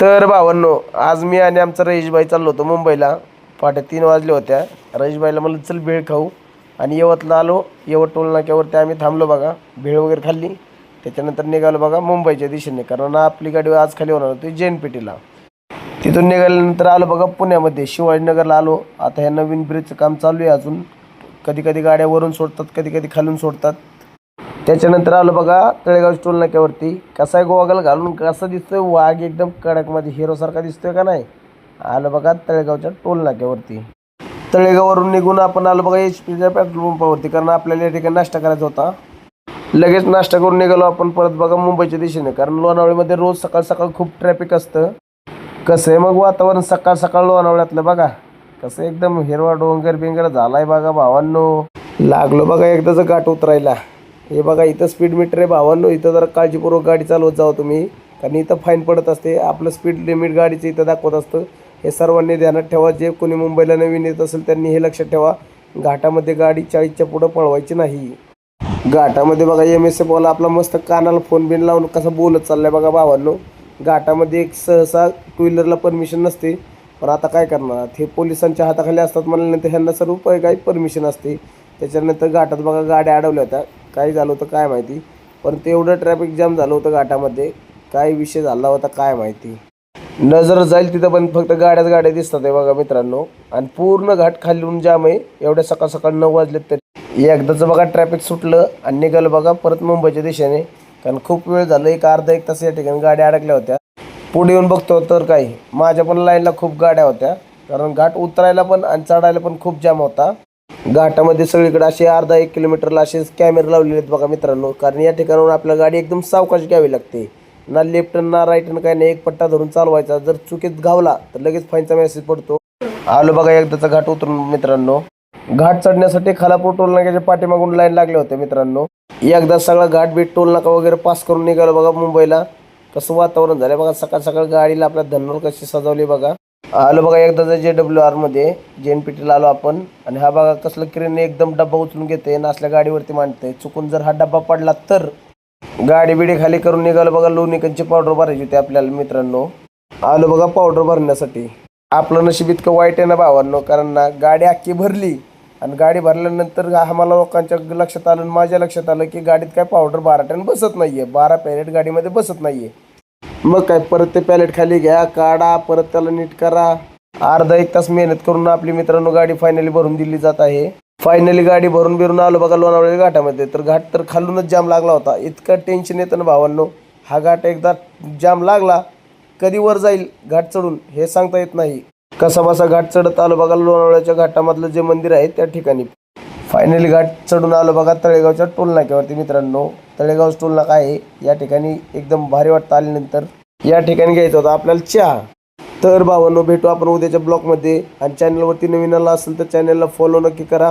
तर भावांनो, आज मी आणि आमचा रईशभाई चाललो होतो मुंबईला. पहाटे 3 वाजले होत्या. रईशभाईला म्हणलं चल भेळ खाऊ आणि यवतला आलो. यवत टोल नाक्यावरती आम्ही थांबलो बघा, भेळ वगैरे खाल्ली. त्याच्यानंतर निघालो बघा मुंबईच्या दिशेने, कारण आपली गाडी आज खाली होणार होती JNPTला. तिथून निघाल्यानंतर आलो बघा पुण्यामध्ये शिवाजीनगरला आलो. आता ह्या नवीन ब्रिजचं काम चालू आहे अजून. कधी कधी गाड्या वरून सोडतात, कधी कधी खालून सोडतात. त्याच्यानंतर आलो बघा तळेगाव टोल नाक्यावरती. कसा आहे गोगल घालून कसा दिसतोय वाघ, एकदम कडकमध्ये हिरोसारखा दिसतोय का नाही. आलो बघा तळेगावच्या टोल नाक्यावरती. तळेगाववरून निघून आपण आलो बघा HPच्या पेट्रोल पंपावरती, कारण आपल्याला या ठिकाणी नाश्ता करायचा होता. लगेच नाश्ता करून निघालो आपण परत बघा मुंबईच्या दिशेने, कारण लोणावळ्यामध्ये रोज सकाळ सकाळ खूप ट्रॅफिक असतं. कसं आहे मग वातावरण सकाळ सकाळ लोणावळ्यातलं बघा, कसं एकदम हिरवा डोंगर बिंगर झालाय बघा भावांनो. लागलो बघा एकदाच घाट उतरायला. हे बघा इथं स्पीड मीटर आहे भावांनो. इथं जरा काळजीपूर्वक गाडी चालवत जावं तुम्ही, कारण इथं फाईन पडत असते. आपलं स्पीड लिमिट गाडीचं इथं दाखवत असतं. हे सर्वांनी ध्यानात ठेवा. जे कोणी मुंबईला नवीन येत असेल त्यांनी हे लक्षात ठेवा, घाटामध्ये गाडी 40च्या पुढं पळवायची नाही. घाटामध्ये बघा MSF वाला आपला मस्त कानाला फोन बिन लावून कसं बोलत चाललाय बघा भावांनो. घाटामध्ये एक सहसा टू व्हीलरला परमिशन नसते, पण आता काय करणार, हे पोलिसांच्या हाताखाली असतात म्हणल्यानंतर ह्यांना सर्व काही परमिशन असते. त्याच्यानंतर घाटात बघा गाड्या अडवल्या होत्या. काय झालं होतं काय माहिती, पण तेवढं ट्रॅफिक जाम झालं होतं घाटामध्ये. काय विषय झाला होता काय माहिती. नजर जाईल तिथं पण फक्त गाड्या दिसतात आहे बघा मित्रांनो. आणि पूर्ण घाट खालून जाम आहे. एवढ्या सकाळ सकाळ 9 वाजलेत तरी एकदाचं बघा ट्रॅफिक सुटलं आणि निघालं बघा परत मुंबईच्या दिशेने, कारण खूप वेळ झालं. एक अर्धा एक तास या ठिकाणी गाड्या अडकल्या होत्या. पुढे येऊन बघतो तर काही माझ्या पण लाईनला खूप गाड्या होत्या, कारण घाट उतरायला पण आणि चढायला पण खूप जाम होता. घाटामध्ये सगळीकडे असे अर्धा 1 किलोमीटरला असे कॅमेरे लावलेले आहेत बघा मित्रांनो, कारण या ठिकाणाहून आपल्या गाडी एकदम सावकाश घ्यावी लागते. ना लेफ्ट ना राईट काय नाही, एक पट्टा धरून चालवायचा. जर चुकीत घावला तर लगेच फाईनचा मेसेज पडतो. आलो बघा एकदाचा घाट उतरून मित्रांनो. घाट चढण्यासाठी खालापूर टोल नाक्याच्या पाठीमागून लाईन लागले होते मित्रांनो. एकदा सगळा घाट बीट टोल नाका वगैरे पास करून निघालो बघा मुंबईला. कसं वातावरण झालं बघा, सकाळ सकाळ गाडीला आपल्या धनवर कशी सजवली बघा. आलो बघा एकदा JWR मध्ये JNPTला आलो आपण. आणि हा बघा कसलं क्रेन एकदम डब्बा उचलून घेते आणि असल्या गाडीवरती मांडते. चुकून जर हा डब्बा पडला तर गाडी बिडी खाली करून निघालो बघा. लोणीकंची पावडर भरायची होती आपल्याला मित्रांनो. आलो बघा पावडर भरण्यासाठी. आपलं नशीब इतकं वाईट आहे ना भावांनो, कारण ना गाडी अख्खी भरली आणि गाडी भरल्यानंतर आम्हाला लोकांच्या लक्षात आलं, माझ्या लक्षात आलं की गाडीत काय पावडर 12 टन बसत नाहीये. 12 पॅलेट गाडीमध्ये बसत नाहीये. मग काय परत ते पॅलेट खाली घ्या, काढा, परत त्याला नीट करा. अर्धा 1 तास मेहनत करून आपली मित्रांनो गाडी फायनली भरून दिली जात आहे. फायनली गाडी भरून बिरून आलो बघा लोणावळ्या घाटामध्ये. तर घाट तर खालूनच जाम लागला होता. इतकं टेन्शन येतं ना भावांनो. हा घाट एकदा जाम लागला कधी वर जाईल घाट चढून हे सांगता येत नाही. कसा बसा घाट चढत आलो बघा लोणावळ्याच्या घाटामधलं जे मंदिर आहे त्या ठिकाणी. फायनली घाट चढून आलो बघा तळेगावच्या टोल नाक्यावरती मित्रांनो. तळेगाव टोल नाका आहे या ठिकाणी. एकदम भारी वाटतं आल्यानंतर. या ठिकाणी घ्यायचा होता आपल्याला चहा. तर भावांनो भेटू आपण उद्याच्या ब्लॉगमध्ये. आणि चॅनलवरती नवीन आला असेल तर चॅनलला फॉलो नक्की करा.